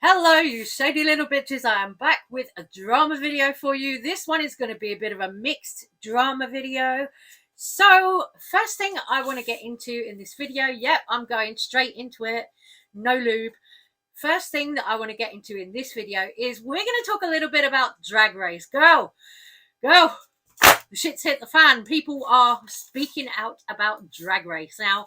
Hello, you shady little bitches. I am back with a drama video for you. This one is going to be a bit of a mixed drama video. So, first thing I want to get into in this video, I'm going straight into it, no lube. First thing that I want to get into in this video is we're going to talk a little bit about Drag Race. Girl, the shit's hit the fan. People are speaking out about Drag Race. Now,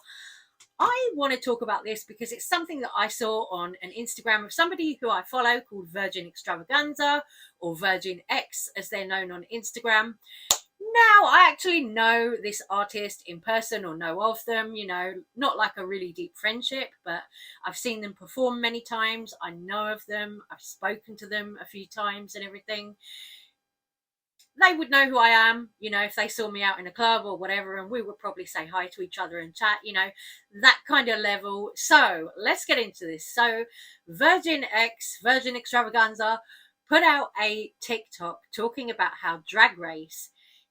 I want to talk about this because it's something that I saw on an Instagram of somebody who I follow called Virgin Extravaganza, or Virgin X as they're known on Instagram. Now, I actually know this artist in person or know of them, you know, not like a really deep friendship, but I've seen them perform many times. I know of them. I've spoken to them a few times and everything. They would know who I am, you know, if they saw me out in a club or whatever, and we would probably say hi to each other and chat, you know, that kind of level. So let's get into this. So Virgin X, Virgin Extravaganza, put out a TikTok talking about how Drag Race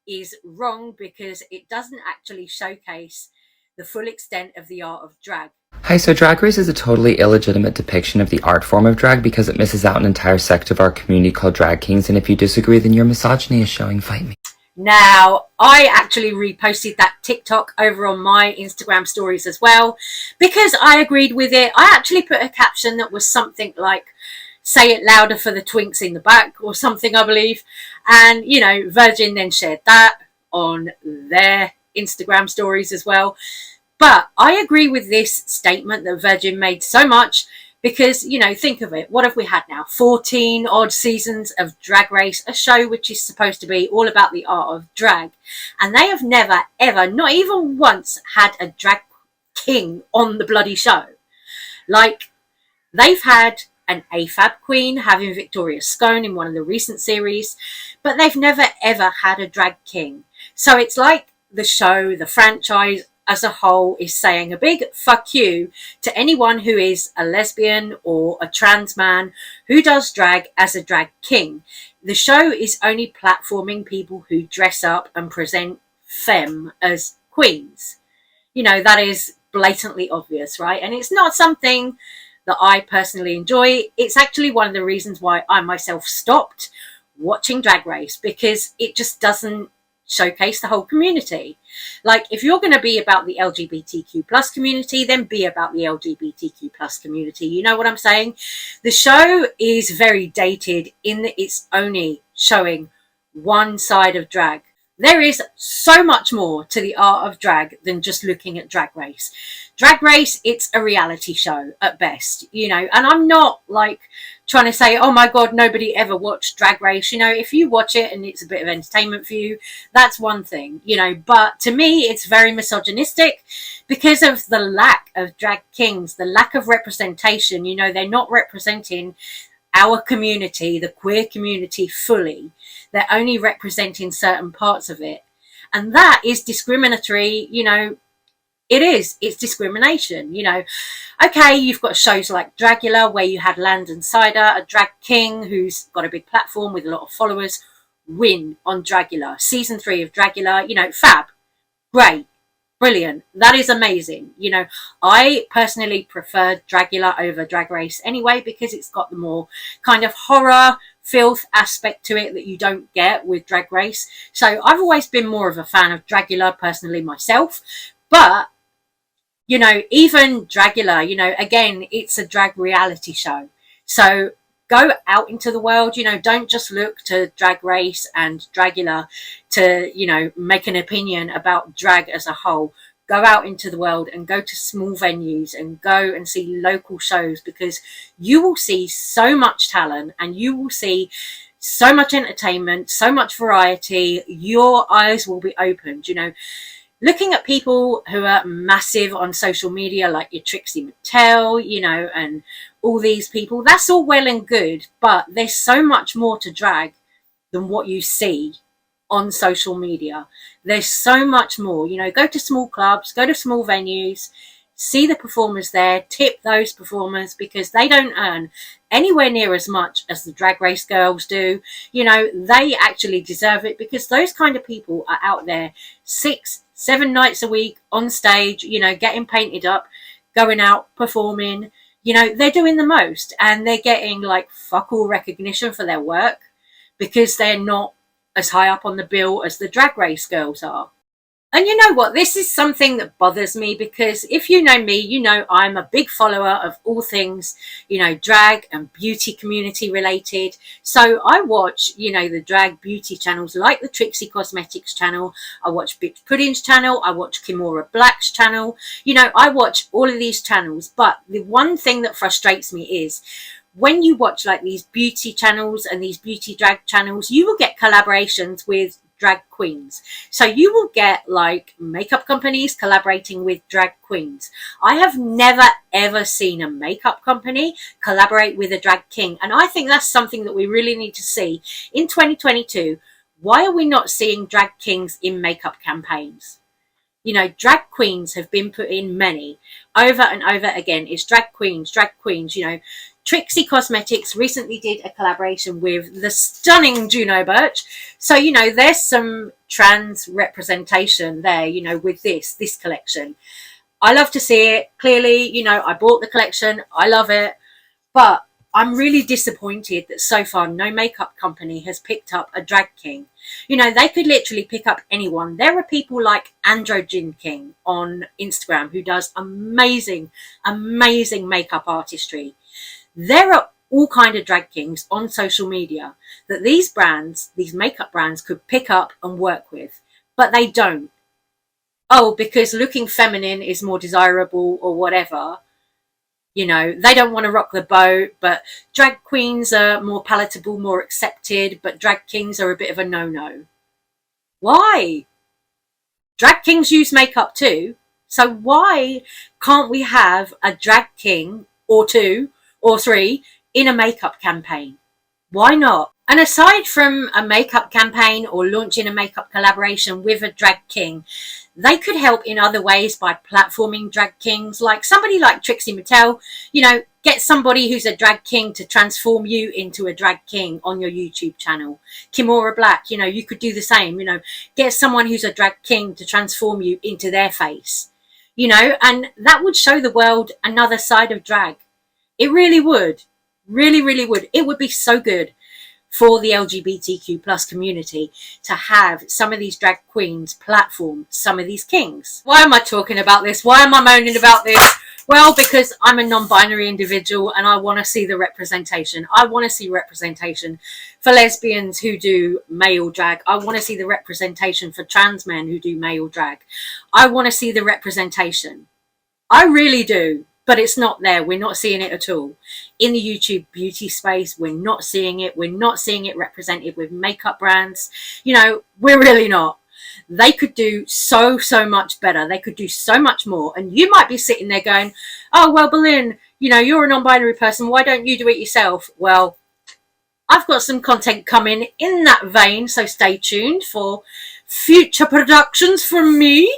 is wrong because it doesn't actually showcase the full extent of the art of drag. Hi, so Drag Race is a totally illegitimate depiction of the art form of drag because it misses out an entire sect of our community called drag kings, and if you disagree, then your misogyny is showing. Fight me. Now, I actually reposted that TikTok over on my Instagram stories as well because I agreed with it. I actually put a caption that was something like, "Say it louder for the twinks in the back," or something, I believe. And, you know, Virgin then shared that on their Instagram stories as well. But I agree with this statement that Virgin made so much because, you know, think of it. What have we had now? 14 odd seasons of Drag Race, a show which is supposed to be all about the art of drag. And they have never, ever, not even once, had a drag king on the bloody show. Like, they've had an AFAB queen having Victoria Scone in one of the recent series, but they've never, ever had a drag king. So it's like the show, the franchise, as a whole is saying a big fuck you to anyone who is a lesbian or a trans man who does drag as a drag king. The show is only platforming people who dress up and present femme as queens. You know, that is blatantly obvious, right? And it's not something that I personally enjoy. It's actually one of the reasons why I myself stopped watching Drag Race, because it just doesn't showcase the whole community. Like, if you're going to be about the LGBTQ plus community, then be about the LGBTQ plus community. You know what I'm saying? The show is very dated in that it's only showing one side of drag. There is so much more to the art of drag than just looking at Drag Race. Drag Race, it's a reality show at best, you know, and I'm not like trying to say, oh my God, nobody ever watched Drag Race. You know, if you watch it and it's a bit of entertainment for you, that's one thing, you know, but to me, it's very misogynistic because of the lack of drag kings, the lack of representation. You know, they're not representing our community, the queer community, fully. They're only representing certain parts of it. And that is discriminatory, you know. It's discrimination, you know. Okay, you've got shows like Dragula, where you had Landon Cider, a drag king who's got a big platform with a lot of followers, win on Dragula. Season 3 of Dragula, you know, fab, great, brilliant. That is amazing. You know, I personally prefer Dragula over Drag Race anyway, because it's got the more kind of horror, filth aspect to it that you don't get with Drag Race. So I've always been more of a fan of Dragula personally myself. But, you know, even Dragula, you know, again, it's a drag reality show. So go out into the world, you know, don't just look to Drag Race and Dragula to, you know, make an opinion about drag as a whole. Go out into the world and go to small venues and go and see local shows, because you will see so much talent and you will see so much entertainment, so much variety. Your eyes will be opened, you know. Looking at people who are massive on social media, like your Trixie Mattel, you know, and all these people, that's all well and good, but there's so much more to drag than what you see on social media. There's so much more, you know. Go to small clubs, go to small venues, see the performers there, tip those performers, because they don't earn anywhere near as much as the Drag Race girls do. You know, they actually deserve it, because those kind of people are out there 6-7 nights a week on stage, you know, getting painted up, going out, performing. You know, they're doing the most, and they're getting like fuck all recognition for their work, because they're not as high up on the bill as the Drag Race girls are. And you know what? This is something that bothers me, because if you know me, you know I'm a big follower of all things, you know, drag and beauty community related. So I watch, you know, the drag beauty channels like the Trixie Cosmetics channel. I watch Bitch Pudding's channel. I watch Kimora Black's channel. You know, I watch all of these channels. But the one thing that frustrates me is when you watch like these beauty channels and these beauty drag channels, you will get collaborations with drag queens. So you will get like makeup companies collaborating with drag queens. I have never ever seen a makeup company collaborate with a drag king, and I think that's something that we really need to see in 2022. Why are we not seeing drag kings in makeup campaigns? You know, drag queens have been put in many over and over again. It's drag queens, you know. Trixie Cosmetics recently did a collaboration with the stunning Juno Birch. So, you know, there's some trans representation there, you know, with this collection. I love to see it. Clearly, you know, I bought the collection. I love it. But I'm really disappointed that so far no makeup company has picked up a drag king. You know, they could literally pick up anyone. There are people like Androgen King on Instagram who does amazing, amazing makeup artistry. There are all kind of drag kings on social media that these brands, these makeup brands, could pick up and work with, but they don't. Oh, because looking feminine is more desirable or whatever. You know, they don't want to rock the boat, but drag queens are more palatable, more accepted, but drag kings are a bit of a no-no. Why? Drag kings use makeup too, so why can't we have a drag king or two or three in a makeup campaign? Why not? And aside from a makeup campaign or launching a makeup collaboration with a drag king, they could help in other ways by platforming drag kings, like somebody like Trixie Mattel. You know, get somebody who's a drag king to transform you into a drag king on your YouTube channel. Kimora Black, you know, you could do the same. You know, get someone who's a drag king to transform you into their face. You know, and that would show the world another side of drag. It really would. Really, really would. It would be so good for the LGBTQ plus community to have some of these drag queens platform some of these kings. Why am I talking about this? Why am I moaning about this? Well, because I'm a non-binary individual and I want to see the representation. I want to see representation for lesbians who do male drag. I want to see the representation for trans men who do male drag. I want to see the representation. I really do. But it's not there. We're not seeing it at all. In the YouTube beauty space, we're not seeing it. We're not seeing it represented with makeup brands. You know, we're really not. They could do so much better. They could do so much more. And you might be sitting there going, oh, well, Berlin, you know, you're a non-binary person. Why don't you do it yourself? Well, I've got some content coming in that vein. So stay tuned for future productions from me.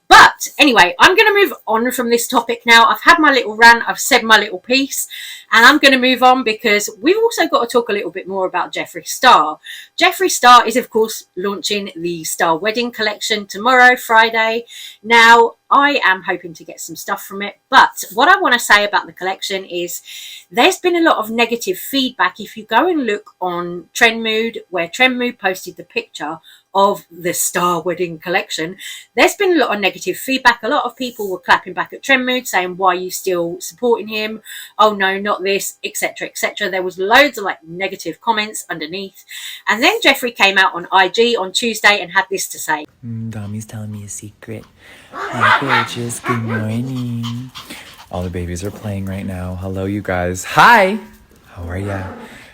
But anyway, I'm going to move on from this topic now. I've had my little rant. I've said my little piece. And I'm going to move on because we've also got to talk a little bit more about Jeffree Star. Jeffree Star is, of course, launching the Star Wedding collection tomorrow, Friday. Now, I am hoping to get some stuff from it. But what I want to say about the collection is there's been a lot of negative feedback. If you go and look on Trendmood, where Trendmood posted the picture of the Star Wedding collection, there's been a lot of negative feedback. A lot of people were clapping back at Trendmood saying, why are you still supporting him? Oh no, not this, etc, etc. There was loads of like negative comments underneath. And then Jeffree came out on IG on Tuesday and had this to say. Dommy's telling me a secret. Hi gorgeous, good morning. All the babies are playing right now. Hello you guys. Hi! How are ya?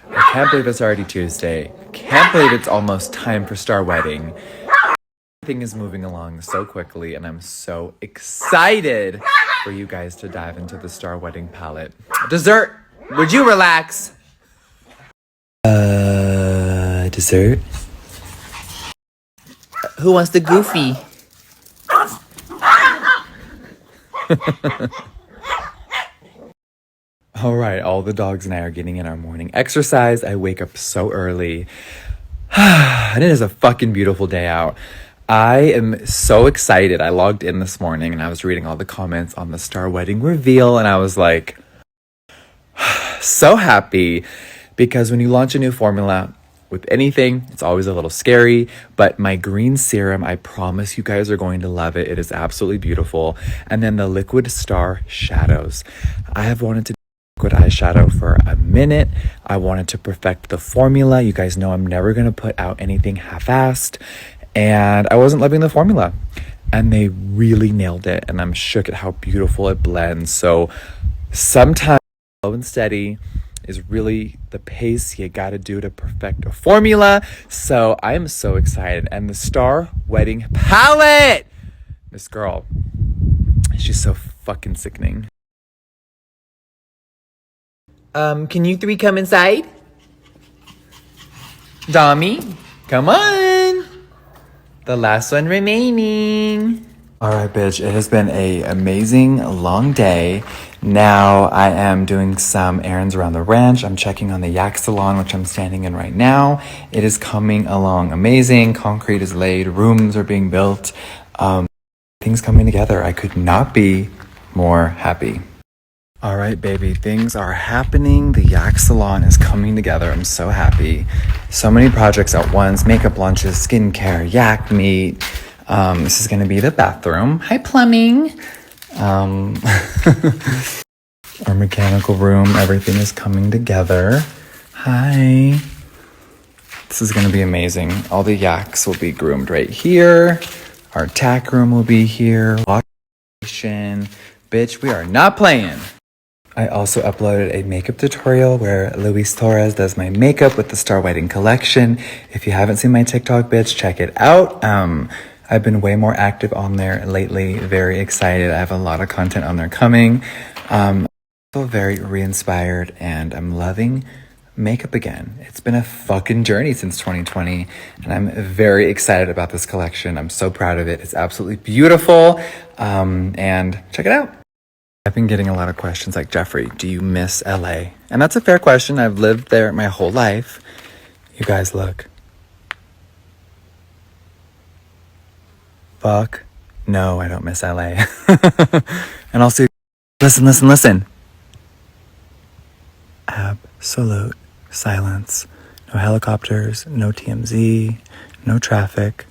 I can't believe it's already Tuesday. Can't believe it's almost time for Star Wedding. Everything is moving along so quickly and I'm so excited for you guys to dive into the Star Wedding palette. Dessert! Would you relax? Dessert? Who wants the goofy? All right, all the dogs and I are getting in our morning exercise. I wake up so early. And it is a fucking beautiful day out. I am so excited. I logged in this morning and I was reading all the comments on the Star Wedding reveal, and I was like, so happy, because when you launch a new formula with anything, it's always a little scary. But my green serum, I promise you guys are going to love it. It is absolutely beautiful. And then the liquid star shadows. I have wanted to do liquid eyeshadow for a minute. I wanted to perfect the formula. You guys know I'm never going to put out anything half-assed. And I wasn't loving the formula. And they really nailed it. And I'm shook at how beautiful it blends. So sometimes slow and steady is really the pace you gotta do to perfect a formula. So I am so excited. And the Star Wedding palette, this girl, she's so fucking sickening. Can you three come inside? Dommy, come on. The last one remaining. All right, bitch, it has been an amazing long day. Now I am doing some errands around the ranch. I'm checking on the yak salon, which I'm standing in right now. It is coming along amazing. Concrete is laid, rooms are being built. Things coming together. I could not be more happy. All right, baby, things are happening. The yak salon is coming together. I'm so happy. So many projects at once: makeup launches, skincare, yak meat. This is gonna be the bathroom. Hi, plumbing. Our mechanical room, everything is coming together. Hi. This is gonna be amazing. All the yaks will be groomed right here. Our tack room will be here. Wash station. Bitch, we are not playing. I also uploaded a makeup tutorial where Luis Torres does my makeup with the Star Wedding collection. If you haven't seen my TikTok, bitch, check it out. I've been way more active on there lately. Very excited. I have a lot of content on there coming. I feel very re-inspired, and I'm loving makeup again. It's been a fucking journey since 2020, and I'm very excited about this collection. I'm so proud of it. It's absolutely beautiful. And check it out. I've been getting a lot of questions like, Jeffree, do you miss LA? And that's a fair question. I've lived there my whole life. You guys, look. Fuck. No, I don't miss LA. And also, listen. Absolute silence. No helicopters, no TMZ, no traffic.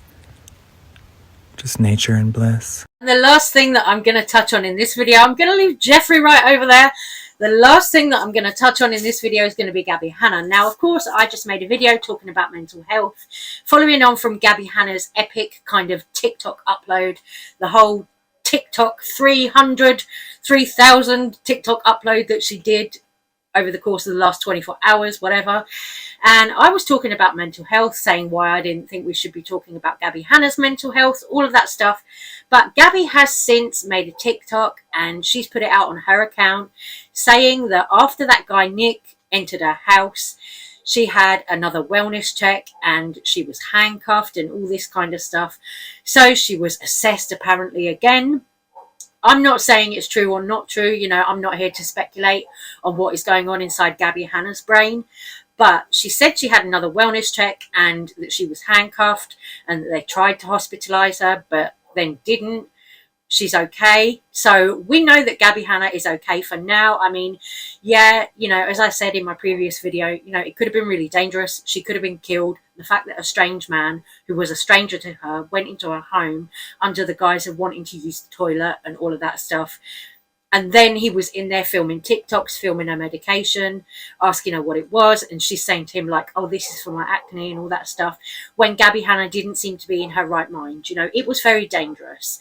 Just nature and bliss. And the last thing that I'm going to touch on in this video, I'm going to leave Jeffree right over there. The last thing that I'm going to touch on in this video is going to be Gabbie Hanna. Now, of course, I just made a video talking about mental health, following on from Gabbie Hanna's epic kind of TikTok upload, the whole TikTok 3,000 TikTok upload that she did over the course of the last 24 hours, whatever. And I was talking about mental health, saying why I didn't think we should be talking about Gabbie Hanna's mental health, all of that stuff. But Gabbie has since made a TikTok, and she's put it out on her account, saying that after that guy Nick entered her house, she had another wellness check and she was handcuffed and all this kind of stuff. So she was assessed apparently again. I'm not saying it's true or not true. You know, I'm not here to speculate on what is going on inside Gabbie Hanna's brain. But she said she had another wellness check and that she was handcuffed and that they tried to hospitalize her, but then didn't. She's okay. So we know that Gabbie Hanna is okay for now. I mean, yeah, you know, as I said in my previous video, you know, it could have been really dangerous. She could have been killed. The fact that a strange man who was a stranger to her went into her home under the guise of wanting to use the toilet and all of that stuff. And then he was in there filming TikToks, filming her medication, asking her what it was. And she's saying to him like, oh, this is for my acne and all that stuff. When Gabbie Hanna didn't seem to be in her right mind. You know, it was very dangerous.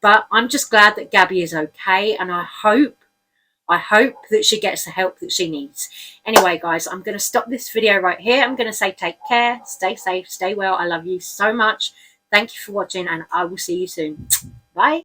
But I'm just glad that Gabbie is okay. And I hope that she gets the help that she needs. Anyway, guys, I'm going to stop this video right here. I'm going to say take care, stay safe, stay well. I love you so much. Thank you for watching, and I will see you soon. Bye.